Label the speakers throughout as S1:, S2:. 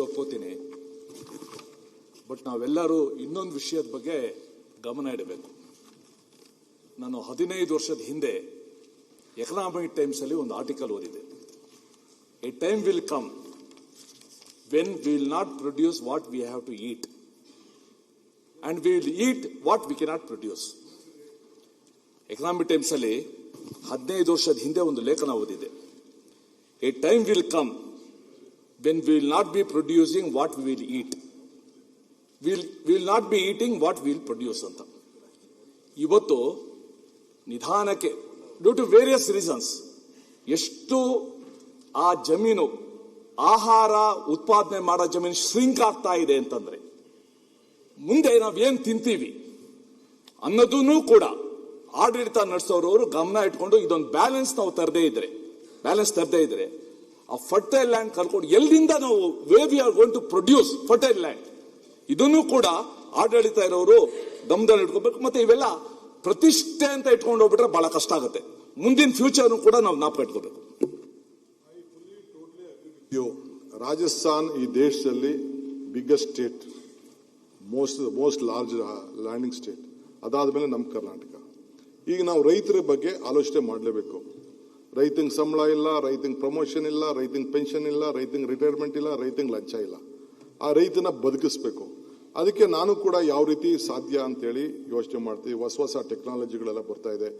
S1: ಒಪ್ಕೋತೀನಿ. But ನಾವೆಲ್ಲರೂ ಇನ್ನೊಂದು ವಿಷಯದ ಬಗ್ಗೆ ಗಮನ ಇಡಬೇಕು. ನಾನು 15 ವರ್ಷದ ಹಿಂದೆ ಎಕನಾಮಿಕ್ ಟೈಮ್ಸ್ ಅಲ್ಲಿ ಒಂದು ಆರ್ಟಿಕಲ್ ಓದಿದೆ. A time will come when we will not produce what we have to eat and we will eat what we cannot produce. Economic Times ಅಲ್ಲಿ 15 ವರ್ಷದ ಹಿಂದೆ ಒಂದು ಲೇಖನ ಓದಿದೆ. A time will come when we will not be producing what we will eat. We will not be eating what we will produce ಅಂತ. ಇವತ್ತು ನಿಧಾನಕ್ಕೆ due to various reasons ಎಷ್ಟು ಆ ಜಮೀನು ಆಹಾರ ಉತ್ಪಾದನೆ ಮಾಡೋ ಜಮೀನು ಶ್ರಿಂಕ್ ಆಗ್ತಾ ಇದೆ ಅಂತಂದ್ರೆ ಮುಂದೆ ನಾವೇನ್ ತಿಂತೀವಿ ಅನ್ನೋದನ್ನು ಕೂಡ ಆಡಳಿತ ನಡೆಸೋರವರು ಗಮನ ಇಟ್ಕೊಂಡು ಇದೊಂದು ಬ್ಯಾಲೆನ್ಸ್ ತರದೇ ಇದ್ರೆ ಆ ಫರ್ಟೈಲ್ ಲ್ಯಾಂಡ್ ಕಲ್ಕೊಂಡು ಎಲ್ಲಿಂದ ನಾವು way we are going to produce fertile land ಇದನ್ನು ಕೂಡ ಆಡಳಿತ ಇರೋರು ಗಮನದಲ್ಲಿ ಇಟ್ಕೋಬೇಕು. ಮತ್ತೆ ಇವೆಲ್ಲ ಪ್ರತಿಷ್ಠೆ ಅಂತ ಇಟ್ಕೊಂಡು ಹೋಗ್ಬಿಟ್ರೆ ಬಹಳ ಕಷ್ಟ ಆಗುತ್ತೆ. ಮುಂದಿನ ಫ್ಯೂಚರ್ ಕೂಡ ನಾವು ಜ್ಞಾಪಕ ಇಟ್ಕೋಬೇಕು.
S2: ರಾಜಸ್ಥಾನ್ ಈ ದೇಶದಲ್ಲಿ biggest state, most large landing state. ಅದಾದ್ಮೇಲೆ ನಮ್ಮ ಕರ್ನಾಟಕ. ಈಗ ನಾವು ರೈತರ ಬಗ್ಗೆ ಆಲೋಚನೆ ಮಾಡಲೇಬೇಕು. ರೈತಂಗೆ ಸಂಬಳ ಇಲ್ಲ, ರೈತಂಗೆ ಪ್ರಮೋಷನ್ ಇಲ್ಲ, ರೈತಂಗೆ ಪೆನ್ಷನ್ ಇಲ್ಲ, ರೈತಂಗೆ ರಿಟೈರ್ಮೆಂಟ್ ಇಲ್ಲ, ರೈತಂಗೆ ಲಂಚ ಇಲ್ಲ. ಆ ರೈತನ ಬದುಕಿಸ್ಬೇಕು. ಅದಕ್ಕೆ ನಾನು ಕೂಡ ಯಾವ ರೀತಿ ಸಾಧ್ಯ ಅಂತೇಳಿ ಯೋಚನೆ ಮಾಡ್ತೀವಿ. ಹೊಸ ಟೆಕ್ನಾಲಜಿಗಳೆಲ್ಲ ಬರ್ತಾ ಇದೆ.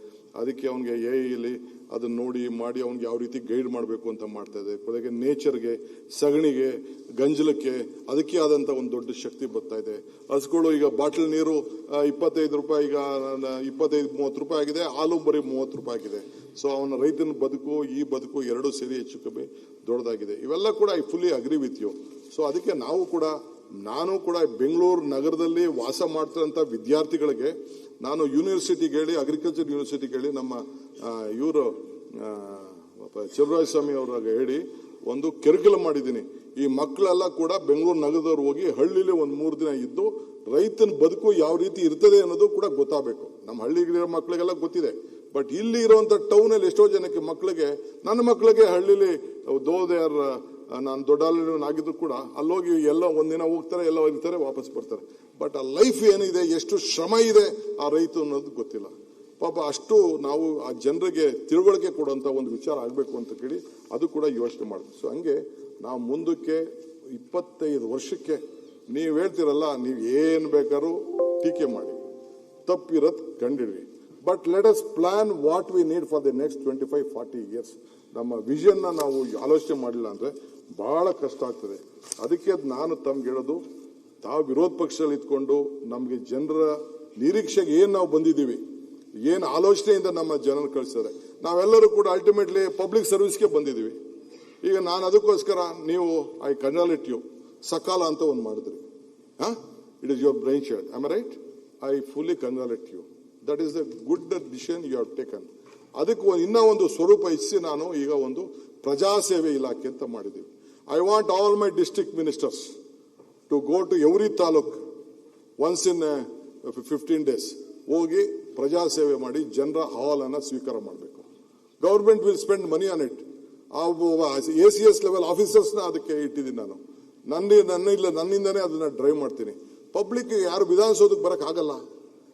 S2: ಅದಕ್ಕೆ ಅವನಿಗೆ ಎಐಲಿ ಅದನ್ನ ನೋಡಿ ಮಾಡಿ ಅವ್ನಿಗೆ ಯಾವ ರೀತಿ ಗೈಡ್ ಮಾಡಬೇಕು ಅಂತ ಮಾಡ್ತಾ ಇದೆ. ಕೊನೆಗೆ ನೇಚರ್ಗೆ, ಸಗಣಿಗೆ, ಗಂಜಲಕ್ಕೆ ಅದಕ್ಕೆ ಆದಂತ ಒಂದು ದೊಡ್ಡ ಶಕ್ತಿ ಬರ್ತಾ ಇದೆ. ಹಸುಗಳು ಈಗ ಬಾಟಲ್ ನೀರು 25 ರೂಪಾಯಿ, ಈಗ 25-30 ರೂಪಾಯಿ ಆಗಿದೆ. ಹಾಲು ಬರೀ 30 ರೂಪಾಯಿ ಆಗಿದೆ. ಸೊ ಅವನ ರೈತನ ಬದುಕು, ಈ ಬದುಕು ಎರಡೂ ಸೇರಿ ಹೆಚ್ಚು ಕಮ್ಮಿ ದೊಡ್ಡದಾಗಿದೆ. ಇವೆಲ್ಲ ಕೂಡ I fully agree with you. So ಅದಕ್ಕೆ ನಾನು ಕೂಡ ಬೆಂಗಳೂರು ನಗರದಲ್ಲಿ ವಾಸ ಮಾಡ್ತಿರೋಂಥ ವಿದ್ಯಾರ್ಥಿಗಳಿಗೆ ನಾನು ಯೂನಿವರ್ಸಿಟಿಗೆ ಹೇಳಿ, ಅಗ್ರಿಕಲ್ಚರ್ ಯೂನಿವರ್ಸಿಟಿಗೆ ಹೇಳಿ, ನಮ್ಮ ಇವರು ಚಲುವರಾಯಸ್ವಾಮಿ ಅವ್ರಿಗೆ ಹೇಳಿ ಒಂದು ಕರಿಕ್ಯುಲಮ್ ಮಾಡಿದ್ದೀನಿ. ಈ ಮಕ್ಕಳೆಲ್ಲ ಕೂಡ ಬೆಂಗಳೂರು ನಗರದವ್ರು ಹೋಗಿ ಹಳ್ಳಿಲಿ ಒಂದು 3 ದಿನ ಇದ್ದು ರೈತನ ಬದುಕು ಯಾವ ರೀತಿ ಇರ್ತದೆ ಅನ್ನೋದು ಕೂಡ ಗೊತ್ತಾಗಬೇಕು. ನಮ್ಮ ಹಳ್ಳಿಗಿರೋ ಮಕ್ಕಳಿಗೆಲ್ಲ ಗೊತ್ತಿದೆ. ಬಟ್ ಇಲ್ಲಿ ಇರುವಂತ ಟೌನ್ ಅಲ್ಲಿ ಎಷ್ಟೋ ಜನಕ್ಕೆ ನನ್ನ ಮಕ್ಕಳಿಗೆ ಹಳ್ಳಿಲಿ ನಾನು ದೊಡ್ಡಾಗಿದ್ರು ಕೂಡ ಅಲ್ಲೋಗಿ ಎಲ್ಲ ಒಂದಿನ ಹೋಗ್ತಾರೆ, ಎಲ್ಲ ಇರ್ತಾರೆ, ವಾಪಸ್ ಬರ್ತಾರೆ. ಬಟ್ ಆ ಲೈಫ್ ಏನಿದೆ, ಎಷ್ಟು ಶ್ರಮ ಇದೆ ಆ ರೈತ ಅನ್ನೋದು ಗೊತ್ತಿಲ್ಲ. ಪಾಪ ಅಷ್ಟು ನಾವು ಆ ಜನರಿಗೆ ತಿಳುವಳಿಕೆ ಕೊಡುವಂತ ಒಂದು ವಿಚಾರ ಆಗಬೇಕು ಅಂತ ಕೇಳಿ ಅದು ಕೂಡ ಯೋಚನೆ ಮಾಡಿದ್ವಿ. ಸೊ ಹಂಗೆ ನಾವು ಮುಂದಕ್ಕೆ 25 ವರ್ಷಕ್ಕೆ ನೀವು ಹೇಳ್ತಿರಲ್ಲ, ನೀವು ಏನ್ ಬೇಕಾದ್ರೂ ಟೀಕೆ ಮಾಡಿ, ತಪ್ಪಿರತ್ ಕಂಡಿಡ್ರಿ. But let us plan what we need for the next 25-40 years. ನಮ್ಮ ವಿಷನ್ ನಾವು ಆಲೋಚನೆ ಮಾಡಿಲ್ಲ ಅಂದ್ರೆ ಬಹಳ ಕಷ್ಟ ಆಗ್ತದೆ. ಅದಕ್ಕೆ ನಾನು ತಮ್ಗೆ ಹೇಳೋದು, ತಾವು ವಿರೋಧ ಪಕ್ಷದಲ್ಲಿ ಇದ್ಕೊಂಡು ನಮ್ಗೆ ಜನರ ನಿರೀಕ್ಷೆಗೆ ಏನ್ ನಾವು ಬಂದಿದ್ದೀವಿ, ಏನ್ ಆಲೋಚನೆಯಿಂದ ನಮ್ಮ ಜನರು ಕಳಿಸಿದ್ದಾರೆ, ನಾವೆಲ್ಲರೂ ಕೂಡ ಅಲ್ಟಿಮೇಟ್ಲಿ ಪಬ್ಲಿಕ್ ಸರ್ವಿಸ್ಗೆ ಬಂದಿದ್ದೀವಿ. ಈಗ ನಾನು ಅದಕ್ಕೋಸ್ಕರ ನೀವು ಐ ಕಂಗ್ರಾಚುಲೇಟ್ ಯು, ಸಕಾಲ ಅಂತ ಒಂದು ಮಾಡಿದ್ರಿ. It is your brainchild, am I right? I fully congratulate you. That is the good decision you have taken. ಅದಕ್ಕೆ ಇನ್ನೂ ಒಂದು ಸ್ವರೂಪ ಇಚ್ಛೆ ನಾನು ಈಗ ಒಂದು ಪ್ರಜಾಸೇವೆ ಇಲಾಖೆ ಅಂತ ಮಾಡಿದ್ದೀವಿ. I want all my district ministers to go to every taluk once in 15 days ಹೋಗಿ ಪ್ರಜಾಸೇವೆ ಮಾಡಿ ಜನರ ಅಹವಾಲನ್ನ ಸ್ವೀಕಾರ ಮಾಡಬೇಕು. Government will spend money on it. ACS level ಆಫೀಸರ್ಸ್ನ ಅದಕ್ಕೆ ಇಟ್ಟಿದ್ದೀನಿ ನಾನು. ನನ್ನಿಂದನೇ ಅದನ್ನ ಡ್ರೈವ್ ಮಾಡ್ತೀನಿ. ಪಬ್ಲಿಕ್ ಯಾರು ವಿಧಾನಸೌಧಕ್ಕೆ ಬರಕ್ ಆಗಲ್ಲ,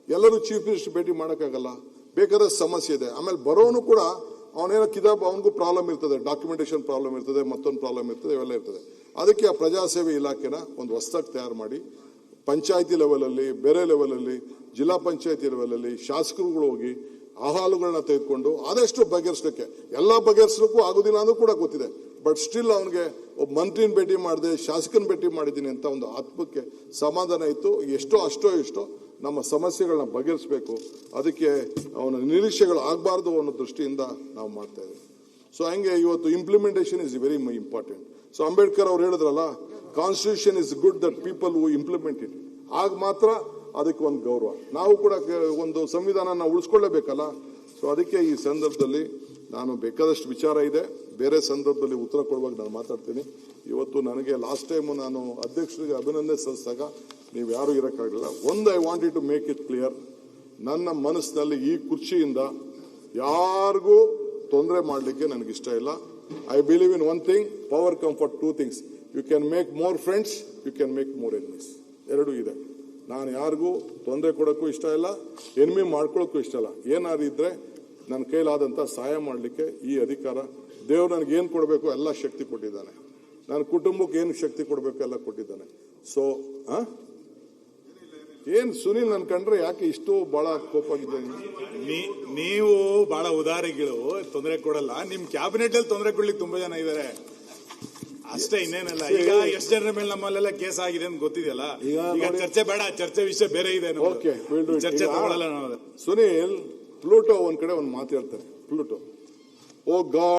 S2: ಎಲ್ಲರೂ ಚೀಫ್ ಮಿನಿಸ್ಟರ್ ಭೇಟಿ ಮಾಡೋಕ್ಕಾಗಲ್ಲ, ಬೇಕಾದ ಸಮಸ್ಯೆ ಇದೆ. ಆಮೇಲೆ ಬರೋನು ಕೂಡ ಅವನೇನೋ ಅವನಿಗೂ ಪ್ರಾಬ್ಲಮ್ ಇರ್ತದೆ, ಡಾಕ್ಯುಮೆಂಟೇಶನ್ ಪ್ರಾಬ್ಲಮ್ ಇರ್ತದೆ, ಮತ್ತೊಂದು ಪ್ರಾಬ್ಲಮ್ ಇರ್ತದೆ, ಇವೆಲ್ಲ ಇರ್ತದೆ. ಅದಕ್ಕೆ ಆ ಪ್ರಜಾಸೇವೆ ಇಲಾಖೆನ ಒಂದು ಹೊಸದಾಗಿ ತಯಾರು ಮಾಡಿ ಪಂಚಾಯತಿ ಲೆವೆಲಲ್ಲಿ, ಬೇರೆ ಲೆವೆಲಲ್ಲಿ, ಜಿಲ್ಲಾ ಪಂಚಾಯತಿ ಲೆವೆಲಲ್ಲಿ ಶಾಸಕರುಗಳು ಹೋಗಿ ಅಹವಾಲುಗಳನ್ನ ತೆಗೆದುಕೊಂಡು ಆದಷ್ಟು ಬಗೆಹರಿಸಲಿಕ್ಕೆ, ಎಲ್ಲ ಬಗೆಹರಿಸಲಿಕ್ಕೂ ಆಗೋದಿಲ್ಲ ಅನ್ನೋದು ಕೂಡ ಗೊತ್ತಿದೆ. ಬಟ್ ಸ್ಟಿಲ್ ಅವನಿಗೆ ಒಬ್ಬ ಮಂತ್ರಿನ ಭೇಟಿ ಮಾಡಿದೆ, ಶಾಸಕನ ಭೇಟಿ ಮಾಡಿದ್ದೀನಿ ಅಂತ ಒಂದು ಆತ್ಮಕ್ಕೆ ಸಮಾಧಾನ ಇತ್ತು. ಎಷ್ಟೋ ನಮ್ಮ ಸಮಸ್ಯೆಗಳನ್ನ ಬಗೆಹರಿಸಬೇಕು. ಅದಕ್ಕೆ ಅವನ ನಿರೀಕ್ಷೆಗಳು ಆಗಬಾರ್ದು ಅನ್ನೋ ದೃಷ್ಟಿಯಿಂದ ನಾವು ಮಾಡ್ತಾ ಇದ್ದೀವಿ. ಸೊ ಹಂಗೆ ಇವತ್ತು implementation is very important. So Ambedkar ಅವ್ರು ಹೇಳಿದ್ರಲ್ಲ, constitution is good that people who implement it. ಆಗ ಮಾತ್ರ ಅದಕ್ಕೆ ಒಂದು ಗೌರವ. ನಾವು ಕೂಡ ಒಂದು ಸಂವಿಧಾನ ಉಳಿಸ್ಕೊಳ್ಳೇಬೇಕಲ್ಲ. ಸೊ ಅದಕ್ಕೆ ಈ ಸಂದರ್ಭದಲ್ಲಿ ನಾನು ಬೇಕಾದಷ್ಟು ವಿಚಾರ ಇದೆ, ಬೇರೆ ಸಂದರ್ಭದಲ್ಲಿ ಉತ್ತರ ಕೊಡುವಾಗ ನಾನು ಮಾತಾಡ್ತೀನಿ. ಇವತ್ತು ನನಗೆ ಲಾಸ್ಟ್ ಟೈಮ್ ನಾನು ಅಧ್ಯಕ್ಷರಿಗೆ ಅಭಿನಂದನೆ ಸಲ್ಲಿಸಿದಾಗ ನೀವು ಯಾರು ಇರೋಕ್ಕಾಗಲಿಲ್ಲ. I wanted to make it clear, ನನ್ನ ಮನಸ್ಸಿನಲ್ಲಿ ಈ ಕುರ್ಚಿಯಿಂದ ಯಾರಿಗೂ ತೊಂದರೆ ಮಾಡಲಿಕ್ಕೆ ನನಗಿಷ್ಟ ಇಲ್ಲ. I believe in one thing, power come for 2 things. You can make more friends, you can make more enemies. ಎರಡೂ ಇದೆ. ನಾನು ಯಾರಿಗೂ ತೊಂದರೆ ಕೊಡೋಕ್ಕೂ ಇಷ್ಟ ಇಲ್ಲ, ಎನಿಮಿ ಮಾಡ್ಕೊಳ್ಳೋಕ್ಕೂ ಇಷ್ಟ ಇಲ್ಲ. ಏನಾದ್ರು ಇದ್ರೆ ನನ್ನ ಕೈಲಾದಂಥ ಸಹಾಯ ಮಾಡಲಿಕ್ಕೆ ಈ ಅಧಿಕಾರ, ದೇವ್ರು ನನಗೆ ಏನು ಕೊಡಬೇಕು ಎಲ್ಲ ಶಕ್ತಿ ಕೊಟ್ಟಿದ್ದಾನೆ. ನನ್ನ ಕುಟುಂಬಕ್ಕೆ ಏನು ಶಕ್ತಿ ಕೊಡಬೇಕು ಎಲ್ಲ ಕೊಟ್ಟಿದ್ದಾನೆ. ಸೊ ಏನ್ ಸುನೀಲ್ ನನ್ ಕಂಡ್ರೆ ಯಾಕೆ ಇಷ್ಟು ಬಹಳ ಕೋಪ ಆಗಿದೆ?
S3: ನೀವು ಬಹಳ ಉದಾರಿಗಳು, ತೊಂದರೆ ಕೊಡಲ್ಲ. ನಿಮ್ ಕ್ಯಾಬಿನೆಟ್ ಅಲ್ಲಿ ತೊಂದರೆ ಕೊಡ್ಲಿಕ್ಕೆ ತುಂಬಾ ಜನ ಇದಾರೆ ಅಷ್ಟೇ, ಇನ್ನೇನಲ್ಲ. ಈಗ ಎಷ್ಟು ಜನರ ಮೇಲೆ ನಮ್ಮಲ್ಲೆಲ್ಲ ಕೇಸ್ ಆಗಿದೆ ಅಂತ ಗೊತ್ತಿದೆಯಲ್ಲ. ಈಗ ಚರ್ಚೆ ಬೇಡ, ಚರ್ಚೆ ವಿಷಯ ಬೇರೆ ಇದೆ.
S2: ಓಕೆ,
S3: ಚರ್ಚೆ ತಗೊಳ್ಳಲ್ಲ ನಾವು.
S2: ಸುನೀಲ್, ಪ್ಲೂಟೋ ಒಂದ್ ಕಡೆ ಒಂದ್ ಮಾತು ಹೇಳ್ತಾರೆ. ಪ್ಲೂಟೋ, ಓ ಗಾಡ್